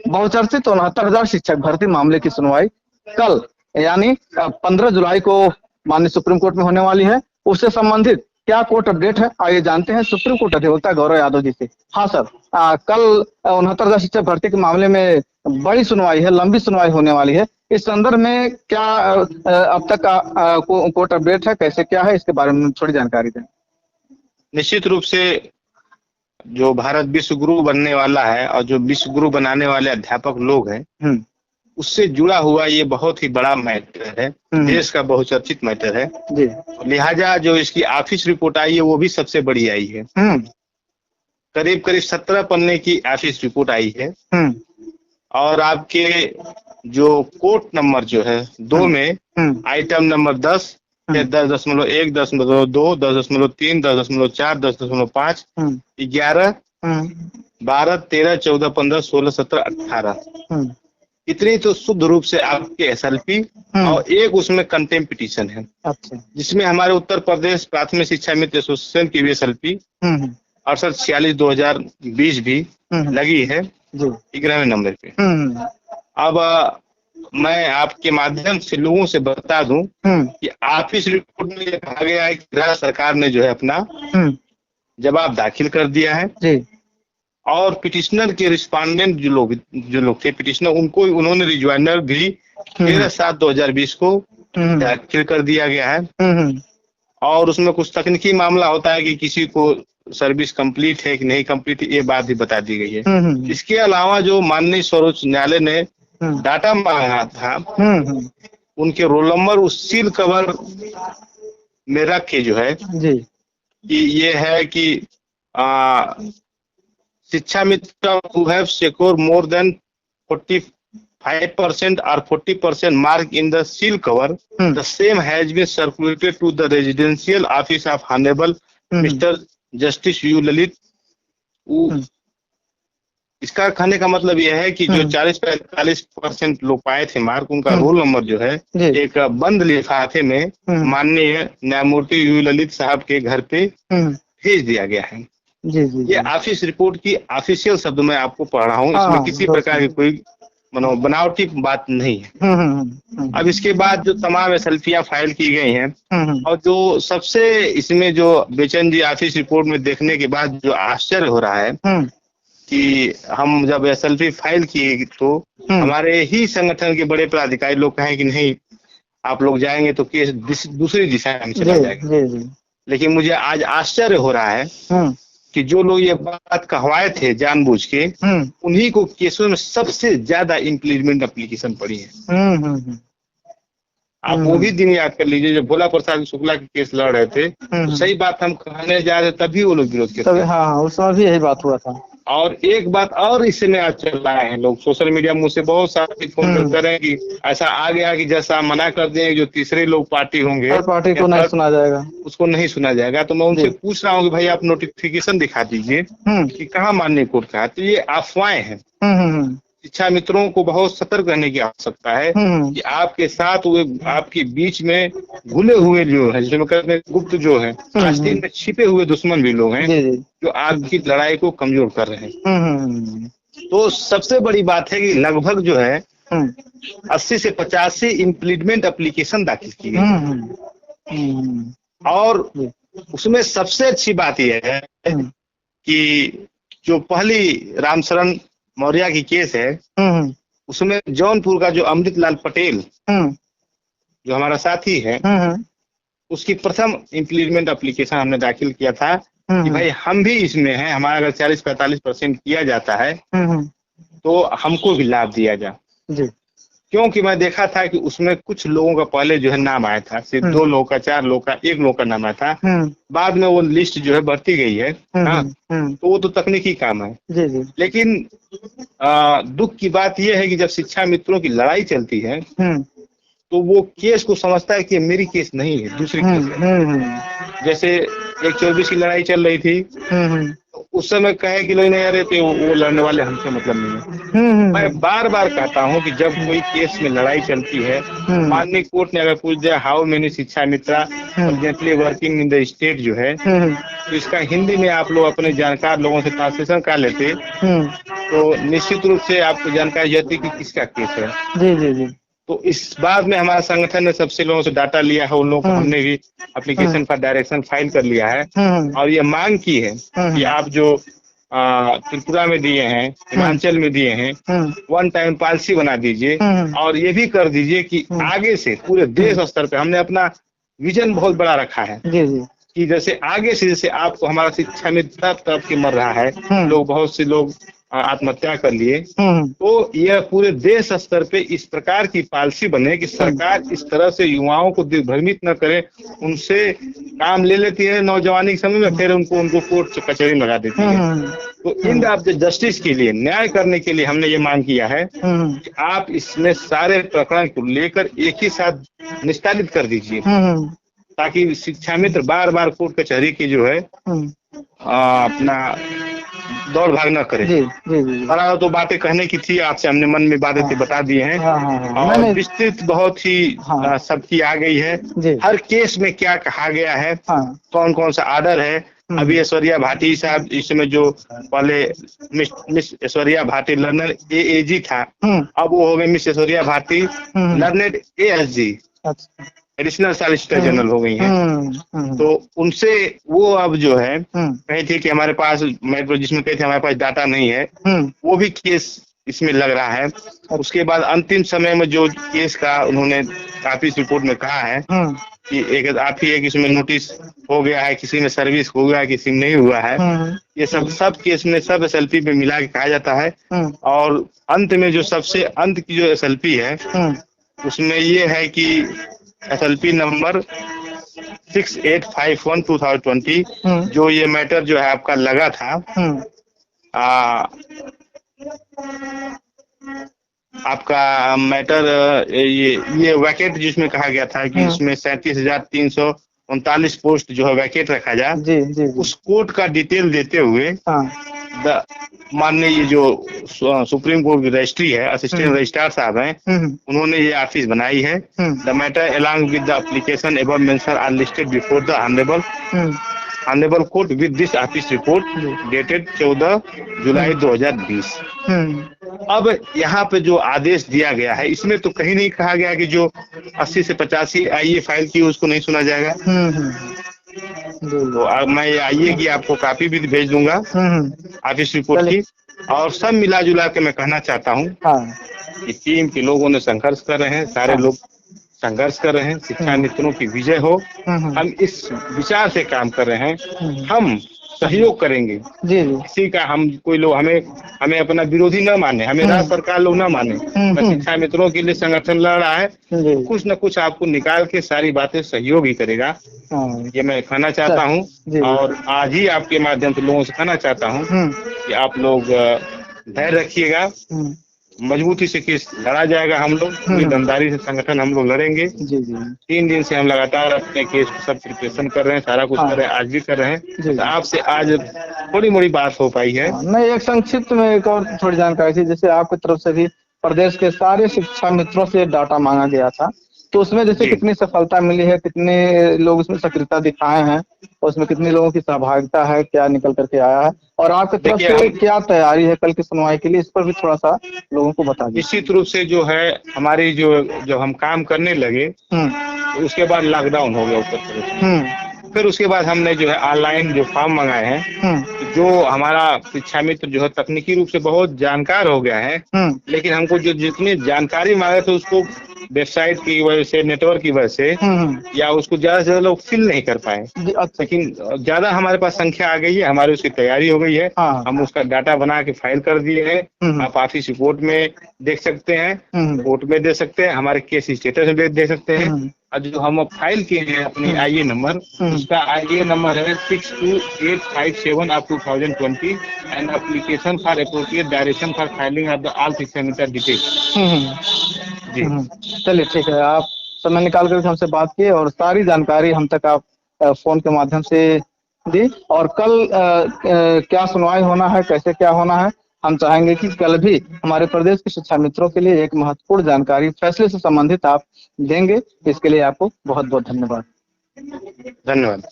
बहुचर्चित 69,000 शिक्षक भर्ती मामले की सुनवाई कल यानी 15 जुलाई को माननीय सुप्रीम कोर्ट में होने वाली है। उससे संबंधित क्या कोर्ट अपडेट है, आइए जानते हैं सुप्रीम कोर्ट अधिवक्ता गौरव यादव जी से। हाँ सर, कल 69,000 शिक्षक भर्ती के मामले में बड़ी सुनवाई है, लंबी सुनवाई होने वाली है। इस संदर्भ में क्या अब तक कोर्ट अपडेट है, कैसे क्या है, इसके बारे में थोड़ी जानकारी दें। निश्चित रूप से जो भारत विश्व गुरु बनने वाला है और जो विश्व गुरु बनाने वाले अध्यापक लोग हैं, उससे जुड़ा हुआ ये बहुत ही बड़ा मैटर है, देश का बहुचर्चित मैटर है जी। लिहाजा जो इसकी ऑफिस रिपोर्ट आई है वो भी सबसे बड़ी आई है। करीब करीब 17 पन्ने की ऑफिस रिपोर्ट आई है। और आपके जो कोर्ट नंबर जो है 2 में आइटम नंबर 10, 10.1, 10.2, 10.3, 10.4, 10.5, 11, 12, 13, 14, 15, 16, 17, 18 इतनी तो शुद्ध रूप से आपके SLP और एक उसमें कंटेम्प्ट पिटीशन है। अच्छा। जिसमें हमारे उत्तर प्रदेश प्राथमिक शिक्षा मित्र एसोसिएशन की भी SLP 6846/2020 भी लगी है 11वें नंबर पे। अब मैं आपके माध्यम से लोगों से बता दूं कि ऑफिस रिपोर्ट में कहा गया है कि राज्य सरकार ने जो है अपना जवाब दाखिल कर दिया है जी। और पिटिशनर के रिस्पोंडेंट जो लोग थे पिटिशनर, उनको उन्होंने रिज्वाइंडर भी 13/7/2020 को दाखिल कर दिया गया है। और उसमें कुछ तकनीकी मामला होता है कि किसी को सर्विस कंप्लीट है कि नहीं कंप्लीट है, ये बात भी बता दी गई है। इसके अलावा जो माननीय सर्वोच्च न्यायालय ने डाटा मांगा था, उनके रोल नंबर उस सील कवर में रख के जो है जी। कि ये है कि शिक्षा मित्र who have secured more than 45% or 40% mark in the seal cover, the same has been circulated to the residential office of Honorable Mr. Justice U. Lalit। इसका कहने का मतलब यह है कि जो 40-45% लोग पाए थे मार्क, उनका रोल नंबर जो है एक बंद लिफाफे में माननीय न्यायमूर्ति यू ललित साहब के घर पे भेज दिया गया है। जी, जी, ये ऑफिस रिपोर्ट की ऑफिशियल शब्द मैं आपको पढ़ रहा हूँ, इसमें किसी प्रकार की कोई बनावटी बात नहीं है। अब इसके बाद जो तमाम SLPयां फाइल की गई हैं और जो सबसे इसमें जो बेचैन जी ऑफिस रिपोर्ट में देखने के बाद जो आश्चर्य हो रहा है कि हम जब SLP फाइल किए तो हमारे ही संगठन के बड़े पदाधिकारी लोग कहें कि नहीं आप लोग जाएंगे तो केस दूसरी दिशा में चला जाएगा। लेकिन मुझे आज आश्चर्य हो रहा है कि जो लोग ये बात कहवाए थे जानबूझ के, उन्हीं को केसों में सबसे ज्यादा इम्प्लीमेंट एप्लीकेशन पड़ी है। आप वो भी दिन याद कर लीजिए जब भोला प्रसाद शुक्ला के केस लड़ रहे थे, तो सही बात हम कहने जा रहे तभी वो लोग विरोध किए थे। हाँ, उस समय भी यही बात हुआ था। और एक बात और इससे में आज चल रहा है, लोग सोशल मीडिया मुझसे बहुत सारे फोन करते रहे कि ऐसा आ गया कि जैसा मना कर दें जो तीसरे लोग पार्टी होंगे, पार्टी को नहीं सुना जाएगा, उसको नहीं सुना जाएगा। तो मैं उनसे पूछ रहा हूँ कि भाई आप नोटिफिकेशन दिखा दीजिए कि कहाँ माननीय कोर्ट का है। तो ये अफवाहें हैं। शिक्षा मित्रों को बहुत सतर्क रहने की आवश्यकता है कि आपके साथ हुए आपके बीच में घुले हुए जो है, जिसमें कहते हैं गुप्त जो है, आस्तीन में छिपे हुए दुश्मन भी लोग हैं जो आपकी लड़ाई को कमजोर कर रहे हैं। तो सबसे बड़ी बात है कि लगभग जो है 80 से 85 इम्प्लीमेंट एप्लीकेशन दाखिल की गई और उसमें सबसे अच्छी बात यह है कि जो पहली रामशरण मौर्य की केस है, उसमें जौनपुर का जो अमृतलाल पटेल जो हमारा साथी है, उसकी प्रथम इम्प्लीमेंट एप्लीकेशन हमने दाखिल किया था कि भाई हम भी इसमें हैं, हमारा अगर 40-45% किया जाता है तो हमको भी लाभ दिया जाए। क्योंकि मैं देखा था कि उसमें कुछ लोगों का पहले जो है नाम आया था, सिर्फ 2 लोग का, 4 लोग का, 1 लोग का नाम आया था। बाद में वो लिस्ट जो है बढ़ती गई है। तो वो तो तकनीकी काम है। लेकिन दुख की बात यह है कि जब शिक्षा मित्रों की लड़ाई चलती है तो वो केस को समझता है कि मेरी केस नहीं है, दूसरी केस है। जैसे 124 की लड़ाई चल रही थी, उस समय कहे कि लोग नहीं, अरे तो वो लड़ने वाले हमसे मतलब नहीं है। मैं बार बार कहता हूँ कि जब कोई केस में लड़ाई चलती है, माननीय कोर्ट ने अगर पूछ दिया how many Shiksha Mitra presently working in the state जो है, तो इसका हिंदी में आप लोग अपने जानकार लोगों से ट्रांसलेशन कर लेते तो निश्चित रूप से आपको जानकारी रहती कि किसका केस है। जी जी जी। तो इस बात में हमारा संगठन ने सबसे लोगों से डाटा लिया है, उन लोगों को हमने भी एप्लीकेशन फॉर डायरेक्शन फाइल कर लिया है और ये मांग की है कि आप जो त्रिपुरा में दिए हैं, हिमाचल में दिए हैं, वन टाइम पॉलिसी बना दीजिए और ये भी कर दीजिए कि आगे से पूरे देश स्तर पे हमने अपना विजन बहुत बड़ा रखा है कि जैसे आगे से जैसे आपको हमारा शिक्षा में तरफ के मर रहा है, लोग बहुत से लोग आत्महत्या कर लिए, तो यह पूरे देश स्तर पे इस प्रकार की पॉलिसी बने कि सरकार इस तरह से युवाओं को दिग्भ्रमित न करे, उनसे काम ले लेती है नौजवानी के समय में, फिर उनको कोर्ट कचहरी में लगा देती है। तो इन ऑफ द जस्टिस के लिए, न्याय करने के लिए हमने ये मांग किया है कि आप इसमें सारे प्रकरण को लेकर एक ही साथ निस्तारित कर दीजिए ताकि शिक्षा मित्र बार बार कोर्ट कचहरी की जो है अपना दौड़ भाग न करे। जी जी जी। बड़ा तो बातें कहने की थी आपसे, हमने मन में बातें थी बता दिए हैं और विस्तृत बहुत ही सबकी आ गई है, हर केस में क्या कहा गया है, कौन कौन सा ऑर्डर है। अभी ऐश्वर्या भाटी साहब इसमें जो पहले miss Aishwarya Bhati learner AAG था, अब वो हो गए miss Aishwarya Bhati learner ASG, additional solicitor general हो गई हैं। तो उनसे वो अब जो है कही थी कि हमारे पास, मैं जिसमें कही थी हमारे पास डाटा नहीं है, वो भी केस इसमें लग रहा है। उसके बाद अंतिम समय में जो केस का उन्होंने ऑफिस रिपोर्ट में कहा है कि एक आप ही एक इसमें नोटिस हो गया है, किसी में सर्विस हो गया है, किसी में नहीं हुआ है, ये सब केस में सब SLP में मिला के कहा जाता है। और अंत में जो सबसे अंत की जो SLP है उसमें ये है कि SLP नंबर 6851/2020 जो ये मैटर जो है आपका लगा था, आपका मैटर ये वैकेट जिसमें कहा गया था कि इसमें 37,339 पोस्ट जो है वैकेट रखा जाए, जी जी। उस कोर्ट का डिटेल देते हुए माननीय ये जो सुप्रीम कोर्ट की रजिस्ट्री है, असिस्टेंट रजिस्ट्रार साहब हैं, उन्होंने ये ऑफिस बनाई है। The matter along with the application above mention are listed before the honourable court with this office report dated 14 July 2020। अब यहाँ पे जो आदेश दिया गया है इसमें तो कहीं नहीं कहा गया कि जो 80 से 85 आईए फाइल की उसको नहीं सुना जाएगा। तो अब मैं आइए कि आपको कॉपी भी भेज दूंगा ऑफिस रिपोर्ट की। और सब मिला जुला के मैं कहना चाहता हूँ कि टीम के लोगों ने संघर्ष कर रहे हैं, सारे लोग संघर्ष कर रहे हैं, शिक्षा मित्रों की विजय हो। हम इस विचार से काम कर रहे हैं, हम सहयोग करेंगे जी। किसी का हम कोई लोग हमें अपना विरोधी न माने, हमें राज्य सरकार लोग न माने। शिक्षा मित्रों के लिए संगठन लड़ रहा है, कुछ न कुछ आपको निकाल के सारी बातें सहयोग ही करेगा, ये मैं कहना चाहता हूँ। और आज ही आपके माध्यम से लोगों से कहना चाहता हूँ कि आप लोग धैर्य रखिएगा, मजबूती से केस लड़ा जाएगा। हम लोग पूरी दमदारी से संगठन हम लोग लड़ेंगे जी जी। 3 दिन से हम लगातार अपने केस को सब प्रिपरेशन कर रहे हैं, सारा कुछ कर रहे हैं, आज भी कर रहे हैं। तो आपसे आज थोड़ी मोड़ी बात हो पाई है। नहीं, एक संक्षिप्त में एक और थोड़ी जानकारी थी, जैसे आपकी तरफ से भी प्रदेश के सारे शिक्षा मित्रों से डाटा मांगा गया था, तो उसमें जैसे कितनी सफलता मिली है, कितने लोग उसमें सक्रियता दिखाए हैं, और उसमें कितने लोगों की सहभागिता है, क्या निकल करके आया है, और आपकी तरफ से क्या तैयारी है कल की सुनवाई के लिए, इस पर भी थोड़ा सा लोगों को बता दीजिए। निश्चित रूप से जो है हमारी जो हम काम करने लगे तो उसके बाद लॉकडाउन हो गया उत्तर प्रदेश। फिर उसके बाद हमने जो है ऑनलाइन जो फॉर्म मंगाए हैं, जो हमारा शिक्षा मित्र जो है तकनीकी रूप से बहुत जानकार हो गया है, लेकिन हमको जो जितनी जानकारी मांगे थे उसको वेबसाइट की वजह से, नेटवर्क की वजह से या उसको ज्यादा से ज्यादा लोग फिल नहीं कर पाए। लेकिन ज्यादा हमारे पास संख्या आ गई है, हमारी उसकी तैयारी हो गई है, हम उसका डाटा बना के फाइल कर दिए हैं। आप ऑफिस रिपोर्ट में देख सकते हैं, कोर्ट में दे सकते हैं, हमारे केस स्टेटस में देख सकते हैं। और जो हम फाइल किए हैं अपनी आईए नंबर, उसका आईए नंबर है 62857/2020 and application for appropriate direction for filing of the all शिक्षा मित्र डिटेल। जी चलिए ठीक है, आप समय निकाल कर हमसे बात किए और सारी जानकारी हम तक आप फोन के माध्यम से दी। और कल क्या सुनवाई होना है, कैसे क्या होना है, हम चाहेंगे कि कल भी हमारे प्रदेश के शिक्षा मित्रों के लिए एक महत्वपूर्ण जानकारी फैसले से संबंधित आप देंगे। इसके लिए आपको बहुत बहुत धन्यवाद। धन्यवाद।